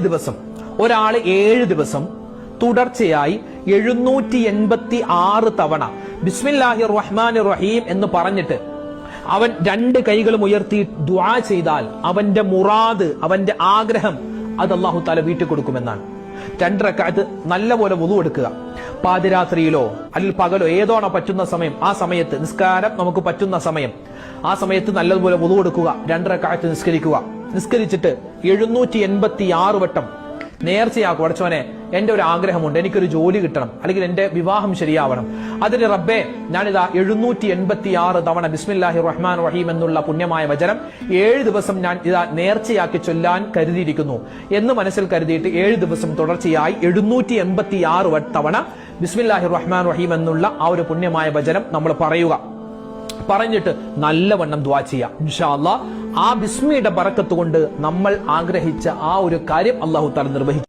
ദിവസം, ഒരാള് 7 ദിവസം തുടർച്ചയായി 786 തവണ ബിസ്മില്ലാഹിർ റഹ്മാനിർ റഹീം എന്ന് പറഞ്ഞിട്ട് അവൻ 2 കൈകളും ഉയർത്തി ദുആ ചെയ്താൽ അവന്റെ മുറാദ്, അവന്റെ ആഗ്രഹം അത് അല്ലാഹു തആല വീട്ടിൽ കൊടുക്കുമെന്നാണ്. 2 റക്അത്ത് നല്ലപോലെ വുളു എടുക്കുക. പാതിരാത്രിയിലോ അല്ലെങ്കിൽ പകലോ ഏതോണോ പറ്റുന്ന സമയം, ആ സമയത്ത് നിസ്കാരം നമുക്ക് പറ്റുന്ന സമയം, ആ സമയത്ത് നല്ലതുപോലെ വുളു എടുക്കുക. 2 റക്അത്ത് നിസ്കരിക്കുക. നിസ്കരിച്ചിട്ട് 786 വട്ടം നേർച്ചയാക്കും. പഠിച്ചവനെ, എന്റെ ഒരു ആഗ്രഹമുണ്ട്, എനിക്കൊരു ജോലി കിട്ടണം, അല്ലെങ്കിൽ എന്റെ വിവാഹം ശരിയാവണം. അതിന് റബ്ബേ, ഞാനിതാ 786 തവണ ബിസ്മില്ലാഹിർ റഹ്മാനിർ റഹീം എന്നുള്ള പുണ്യമായ വചനം 7 ദിവസം ഞാൻ ഇതാ നേർച്ചയാക്കി ചൊല്ലാൻ കരുതിയിരിക്കുന്നു എന്ന് മനസ്സിൽ കരുതിയിട്ട് 7 ദിവസം തുടർച്ചയായി 786 തവണ ബിസ്മില്ലാഹിർ റഹ്മാനിർ റഹീം എന്നുള്ള ആ ഒരു പുണ്യമായ വചനം നമ്മൾ പറയുക. പറഞ്ഞിട്ട് നല്ലവണ്ണം ദുആ ചെയ്യാം. ഇൻഷാ അല്ലാഹ് ആ ബിസ്മിയുടെ ബറക്കത്ത് കൊണ്ട് നമ്മൾ ആഗ്രഹിച്ച ആ ഒരു കാര്യം അല്ലാഹു തആല നിർവഹിച്ചു.